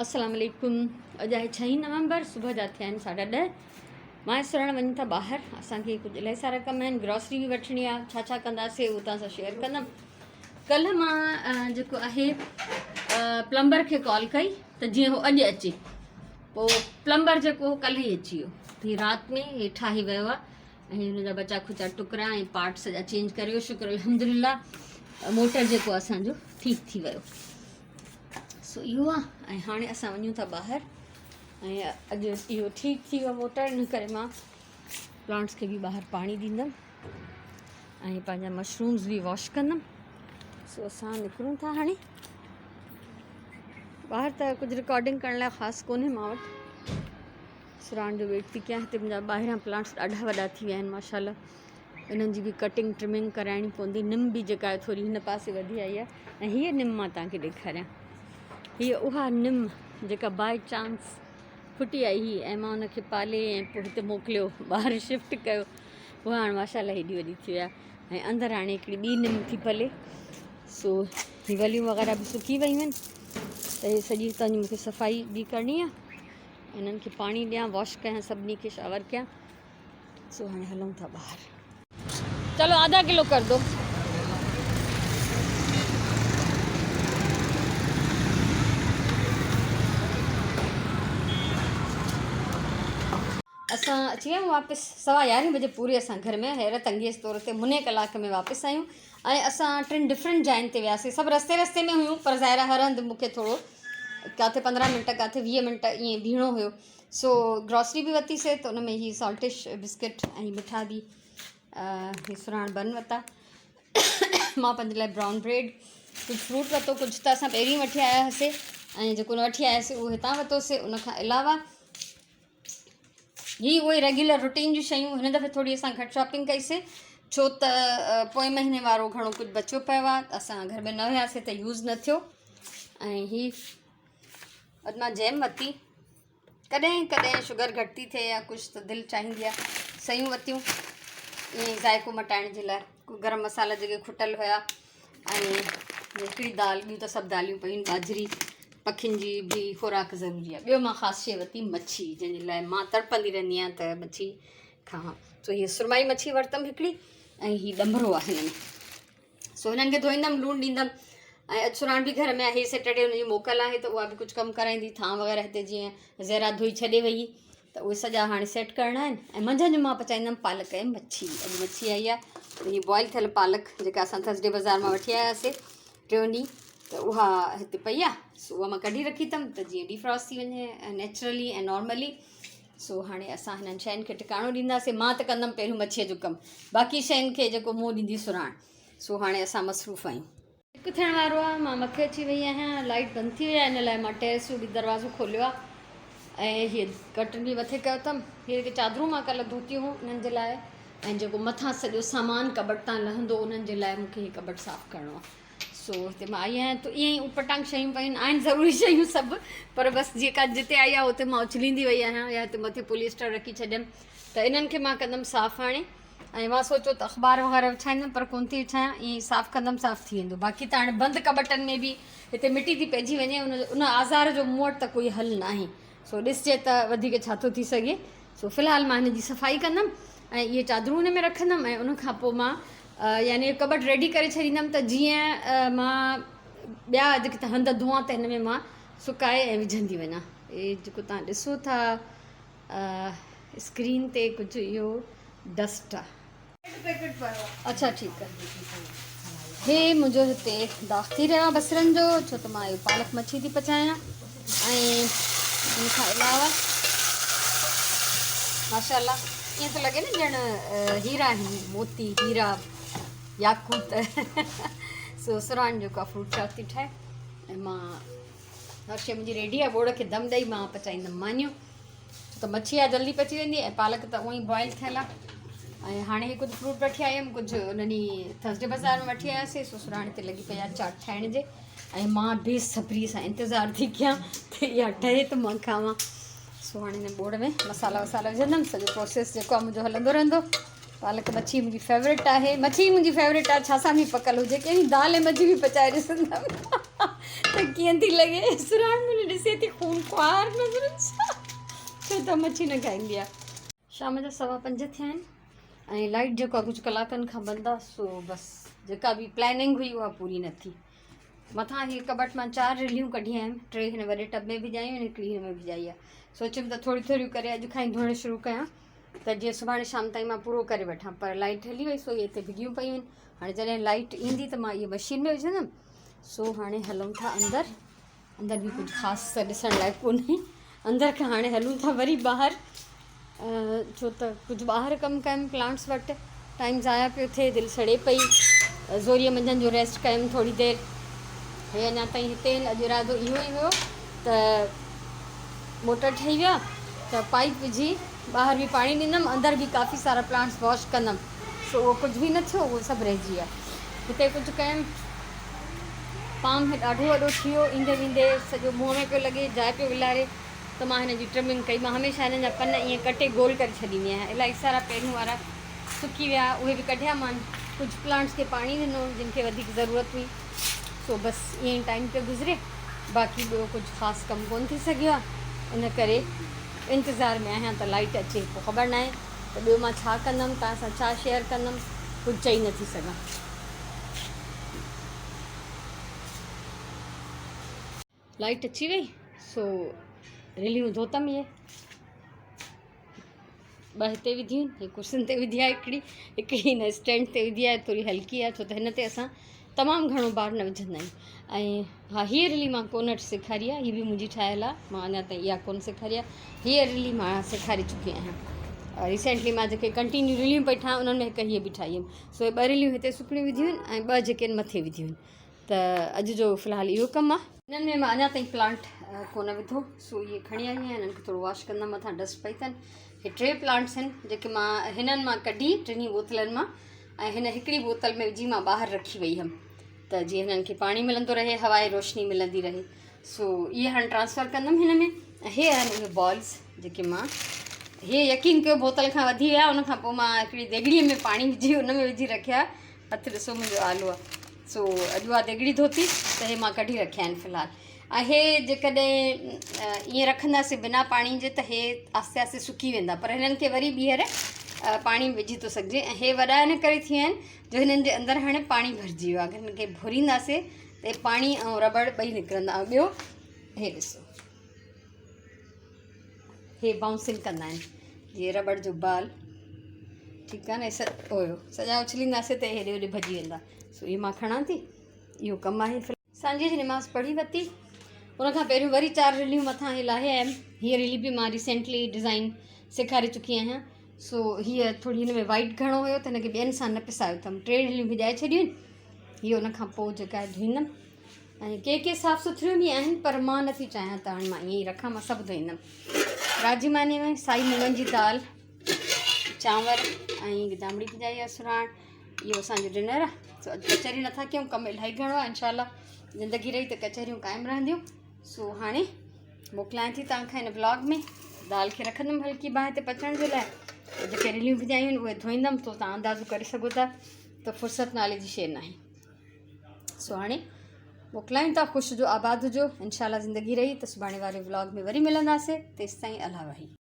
अस्सलाम वालेकुम। अॼु आहे 6 नवंबर, सुबह जा थिया आहिनि 10:30। मां सुरण वञूं था ॿाहिरि, असांखे कुझु इलाही सारा कम आहिनि, ग्रॉसरी बि वठणी आहे। छा छा कंदासीं उहो तव्हां सां शेयर कंदमि। कल्ह मां जेको आहे प्लम्बर खे कॉल कई त जीअं उहो अॼु अचे, पोइ प्लम्बर जेको हो कल्ह ई अची वियो। हीअ राति में हेठि आई वियो आहे ऐं हुनजा बचा खुचा टुकड़ा ऐं पार्ट सॼा चेंज करे वियो। शुक्र अल्हम्दुलिल्लाह मोटर जेको असांजो ठीकु थी वियो। सो इहो आहे। ऐं हाणे असां वञूं था ॿाहिरि ऐं अॼु इहो ठीकु थी वियो मोटर, इन करे मां प्लांट्स खे बि ॿाहिरि पाणी ॾींदमि ऐं पंहिंजा मशरूम्स बि वॉश कंदमि। सो असां निकिरूं था हाणे ॿाहिरि। त कुझु रिकॉर्डिंग करण लाइ ख़ासि कोन्हे मां वटि, सुराण जो वेट थी कयां। हिते मुंहिंजा ॿाहिरां प्लांट्स ॾाढा वॾा थी विया आहिनि माशाल्लाह। इन्हनि जी बि कटिंग ट्रिमिंग कराइणी पवंदी। निम बि जेका आहे थोरी हिन पासे वधी आई आहे। ऐं हीअ निम मां तव्हांखे ॾेखारियां, हीअ उहा निम जेका बाय चांस फुटी आई हुई ऐं मां हुनखे पाले ऐं पोइ हिते मोकिलियो, ॿाहिरि शिफ्ट कयो। उहा हाणे माशाल्लाह हेॾी वॾी थी विया ऐं अंदरि हाणे हिकिड़ी ॿी निम थी पले। सो हीअ वलियूं वग़ैरह बि सुकी वियूं आहिनि, त इहे सॼी हितां जी मूंखे सफ़ाई बि करणी आहे। इन्हनि खे पाणी ॾियां, वॉश कयां, सभिनी खे शावर कयां। सो हाणे हलूं था ॿाहिरि। चलो आधा किलो कर दो। असां अची विया आहियूं वापसि 11:15 बजे पूरे। असां घर में हैरत अंगेज़ तौर ते मुने कलाक में वापसि आहियूं ऐं असां 3 डिफरेंट जाइनि ते वियासीं। सभु रस्ते रस्ते में हुयूं, पर ज़ाहिर हर हंधि मूंखे थोरो किथे 15 मिंट किथे 20 मिंट ईअं बीहणो हुयो। सो ग्रॉसरी बि वरितीसीं, त उन में ही सॉल्टिश बिस्किट ऐं मिठा बि ही सुराण बन वरिता। मां पंहिंजे लाइ ब्राउन ब्रेड, कुझु फ्रूट वरितो, कुझु त असां पहिरीं वठी आया हुआसीं ऐं जेको न वठी आयासीं उहो हितां वरितोसीं। उनखां अलावा ही उहे रेगुलर रुटीन जूं शयूं। हिन दफ़े थोरी असां घटि शॉपिंग कईसीं, छो त पोएं महीने वारो घणो कुझु बचियो पियो आहे, असां घर में न हुयासीं त यूज़ न थियो। ऐं ही अॼु मां जैम वरिती। कॾहिं कॾहिं शुगर घटि थी थिए या कुझु त दिलि चाहींदी आहे। सयूं वरितियूं ईअं ज़ाइको मटाइण जे लाइ। गरम मसाला जेके खुटल हुया ऐं हिकिड़ी दाल, ॿियूं त सभु दालियूं पियूं, बाजरी, पखियुनि जी बि खुराक ज़रूरी आहे। ॿियो मां ख़ासि शइ वरिती मच्छी, जंहिंजे लाइ मां तड़पंदी रहंदी आहियां त मच्छी खावां। सो हीअ सुरमाई मच्छी वरितमि हिकिड़ी ऐं हीअ ॾंभरो आहे हिन में। सो हिननि खे धोईंदमि, लूणु ॾींदमि। ऐं अॼु सुराण बि घर में आहे, सैटरडे हुनजी मोकल आहे त उहा बि कुझु कमु कराईंदी। थां वग़ैरह हिते जीअं ज़हरा धोई छॾे वई, त उहे सॼा हाणे सेट करणा आहिनि। ऐं मंझंदि जो मां पचाईंदमि पालक ऐं मच्छी। अॼु मच्छी आई आहे त हीअ बॉइल थियल पालक जेका असां थर्सडे बाज़ार मां वठी आयासीं 3 ॾींहं, त उहा हिते पई आहे। सो उहा मां कढी रखी अथमि त जीअं डिफ्रॉस्ट थी वञे नेचुरली ऐं नॉर्मली। सो हाणे असां हिननि शयुनि खे टिकाणो ॾींदासीं। मां त कंदमि पहिरियों मच्छीअ जो कमु, बाक़ी शयुनि खे जेको मूं ॾींदी सुराण। सो हाणे असां मसरूफ़ आहियूं। हिकु थियण वारो आहे, मां मथे अची वई आहियां। लाइट बंदि थी वई आहे, इन लाइ मां टेरेस जो बि दरवाज़ो खोलियो आहे ऐं हीअ कर्टन बि मथे कयो अथमि। हीअ जेके चादरूं मां कल्ह धोतियूं हुयूं उन्हनि जे लाइ, ऐं जेको मथां सॼो सामान कबट तां लहंदो उन्हनि जे लाइ मूंखे हीअ कबट साफ़ु करिणो आहे। सो हिते मां आई आहियां, त ईअं ई उपटांग शयूं पयूं आहिनि, ज़रूरी शयूं सभु, पर बसि जेका जिते आई आहे उते मां उछलींदी वई आहियां या हिते मथे पोलिस्टर रखी छॾियमि। त इन्हनि खे मां कंदमि साफ़ु हाणे। ऐं मां सोचियो त अख़बार वग़ैरह विछाईंदमि, पर कोन थी विछायां, ईअं ई साफ़ु कंदमि, साफ़ु थी वेंदो। बाक़ी त हाणे बंदि कबटनि में बि हिते मिटी थी पइजी वञे, उन आज़ार जो मूं वटि त कोई हल न आहे। सो ॾिसजे त वधीक छा थो थी सघे। सो फ़िलहालु मां हिन जी सफ़ाई कंदमि ऐं इहे चादरूं हिन में रखंदमि ऐं उनखां पोइ मां यानी कबट रेडी करे छॾींदमि, त जीअं मां ॿिया जेके त हंध धोआं त हिन में मां सुकाए ऐं विझंदी वञा। इहे जेको तव्हां ॾिसो था स्क्रीन ते, कुझु इहो डस्ट आहे। अच्छा ठीकु आहे। हे मुंहिंजो हिते दाग थी रहियो आहे बसरनि जो, छो त मां इहो पालक मच्छी थी पचायां। ऐं उनखां अलावा माशाल्लाह ईअं थो लॻे न ॼण हीरा आहिनि, मोती हीरा याकूत। सो सुराण जेको आहे फ्रूट चाट थी ठाहे ऐं मां हर शइ मुंहिंजी रेडी आहे। बोड़ खे दम ॾेई मां पचाईंदमि मानियूं, छो त मच्छी आहे जल्दी पची वेंदी ऐं पालक त उअं ई बॉइल थियल आहे। ऐं हाणे ही कुझु फ्रूट वठी आई हुयमि, कुझु उन ॾींहुं थर्सडे बाज़ार में वठी आयासीं। सो सुराण हिते लॻी पई आहे चाट ठाहिण जे, ऐं मां बेसब्री सां इंतज़ारु थी कयां त इहा ठहे त मां खावां। सो हाणे हिन बोड़ में मसाला वसाला विझंदमि, सॼो प्रोसेस जेको आहे मुंहिंजो हलंदो रहंदो। पालक मच्छी मुंहिंजी फेवरेट आहे, मच्छी मुंहिंजी फेवरेट आहे, छा सां बि पकल हुजे, कहिड़ी दाल ऐं मच्छी बि पचाए ॾिसंदमि त कीअं थी लॻे। सुराण मुंहिंजी ॾिसे थी खून ख्वार नज़रुनि सां, छो त मच्छी न खाईंदी आहे। शाम जा 5:15 थिया आहिनि ऐं लाइट जेको आहे कुझु कलाकनि खां बंदि आहे। सो बसि जेका बि प्लैनिंग हुई उहा पूरी न थी। मथां हीअ कबट मां 4 रिलियूं कढी आयमि, 3 हिन वॾे टब में विझायूं, हिकिड़ी हिन में विझाई आहे। सोचियमि त थोरी थोरियूं करे अॼु खां ई धोइणु शुरू कयां त जीअं सुभाणे शाम ताईं मां पूरो करे वठां, पर लाइट हली वई, सो इहे हिते भीगियूं पयूं आहिनि। हाणे जॾहिं लाइट ईंदी त मां इहे मशीन में विझंदमि। सो हाणे हलूं था अंदरि। अंदरि बि कुझु ख़ासि त ॾिसण लाइ कोन्हे। अंदरि खां हाणे हलूं था वरी ॿाहिरि, छो त कुझु ॿाहिरि कमु कयमि प्लांट्स वटि, टाइम ज़ाया पियो थिए, दिलि सड़े पई। ज़ोरीअ मंझंदि जो रेस्ट कयमि थोरी देरि, हे अञा ताईं हिते अॼु इरादो इहो ई हुयो त मोटर ठही विया त पाइप विझी ॿाहिरि बि पाणी ॾींदमि, अंदरि बि काफ़ी सारा प्लांट्स वॉश कंदमि। सो उहो कुझु बि न थियो, उहो सभु रहिजी विया। हिते कुझु कयमि, पाम ॾाढो वॾो थी वियो, ईंदे वेंदे सॼो मुंहं में पियो लॻे, जाइ पियो विलारे, त मां हिन जी ट्रिमिंग कई। मां हमेशह हिननि जा पन ईअं कटे गोल करे छॾींदी आहियां। इलाही सारा पहिरियों वारा सुकी विया, उहे बि कढिया मां। कुझु प्लांट्स खे पाणी ॾिनो जिन खे वधीक ज़रूरत हुई। सो बसि ईअं ई टाइम पियो गुज़रे, बाक़ी ॿियो कुझु ख़ासि कमु कोन थी सघियो आहे। इन करे इंतज़ार में आहियां त लाइट अचे, पोइ ख़बर न आहे त ॿियो मां छा कंदमि, तव्हां सां छा शेयर कंदमि, कुझु चई नथी सघां। लाइट अची वई, सो रिलियूं धोतमि। इहे 2 हिते विधियूं, हिकु कुर्सियुनि ते विधी आहे, हिकिड़ी हिन स्टैंड ते विधी आहे, थोरी हल्की आहे, छो त हिन ते असां तमामु घणो बार न विझंदा आहियूं। ऐं हा, हीअ रिली मां कोन सेखारी आहे, हीअ बि मुंहिंजी ठहियलु आहे, मां अञा ताईं इहा कोन सेखारी आहे। हीअ रिली मां सेखारे चुकी आहियां। रिसेंटली मां जेके कंटिन्यू रिलियूं पई ठाहियां उन्हनि में हिकु हीअ बि ठाही हुयमि। सो 2 रिलियूं हिते सुकणियूं विधियूं आहिनि ऐं 2 जेके आहिनि मथे विधियूं आहिनि। त अॼु जो फ़िलहालु इहो कमु आहे। हिननि में मां अञा ताईं प्लांट कोन विधो, सो इहे खणी आई आहियां, हिननि खे थोरो वॉश कंदमि, मथां डस्ट पई अथनि। हे 3 प्लांट्स आहिनि जेके मां हिननि मां कढी 3 बोतलनि मां, ऐं हिन हिकिड़ी बोतल में विझी मां ॿाहिरि रखी वई हुअमि त जीअं हिननि खे पाणी मिलंदो रहे, हवा जी रोशनी मिलंदी रहे। सो इहे हाणे ट्रांसफ़र कंदमि हिन में। ऐं हे आहिनि उहे बॉल्स जेके मां, हे यकीन कयो बोतल खां वधी विया। उनखां पोइ मां हिकिड़ी देॻड़ीअ में पाणी विझी उन में विझी रखिया। हथु ॾिसो मुंहिंजो आलो आहे। सो अॼु उहा देॻड़ी धोती त हे मां कढी रखिया आहिनि फ़िलहालु। ऐं हे जेकॾहिं ईअं रखंदासीं बिना पाणी जे त हे आस्ते आस्ते सुकी वेंदा, पर हिननि खे वरी ॿीहर पाणी विझी थो सघिजे। ऐं हे वॾा इन करे थी विया आहिनि जो हिननि जे अंदरि हाणे पाणी भरिजी वियो आहे। अगरि हिननि खे भुरींदासीं त पाणी ऐं रबड़ ॿई निकिरंदा। ऐं ॿियो हे ॾिसो, हे बाउंसिंग कंदा आहिनि जीअं रबड़ जो बाल, ठीकु आहे न। ओयो सॼा उछलींदासीं त हेॾे होॾे भॼी वेंदा। सो इहो मां खणां थी, इहो कमु आहे। सांझे जी नमाज़ पढ़ी वरिती, उनखां पहिरियों वरी 4 रिलियूं मथां हे लाहे आयमि। हीअ रिली बि मां रिसेंटली डिज़ाइन सेखारे चुकी आहियां। सो हीअ थोरी हिन में वाइट घणो हुयो त हिनखे ॿियनि सां न पिसायो अथमि। 3 रिलियूं भिॼाए छॾियूं आहिनि। हीअ उनखां पोइ जेका आहे धोईंदमि। ऐं के साफ़ु सुथिरियूं बि आहिनि, पर मां नथी चाहियां त हाणे मां ईअं ई रखां, मां सभु धोईंदमि। राजमानी में साई मुङनि जी दाल, चांवर ऐं दामड़ी पिजाई आहे सुराण। इहो असांजो डिनर आहे। सो अॼु कचरियूं नथा कयूं, कमु इलाही घणो आहे। इनशाला ज़िंदगी रही त कचरियूं क़ाइमु रहंदियूं। सो हाणे मोकिलियां थी तव्हांखां हिन ब्लॉग में। दाल खे रखंदमि हल्की बाहि ते पचण जे लाइ। जेके रिलियूं भिॼायूं आहिनि उहे धोईंदमि, तो तव्हां अंदाज़ो करे सघो था त फ़ुर्सत नाले जी शइ न आहे। सो हाणे मोकिलायूं था। ख़ुशि जो आबाद हुजो। इनशाला ज़िंदगी रही त सुभाणे वारे व्लॉग में वरी मिलंदासीं। तेसिताईं अलाह वही।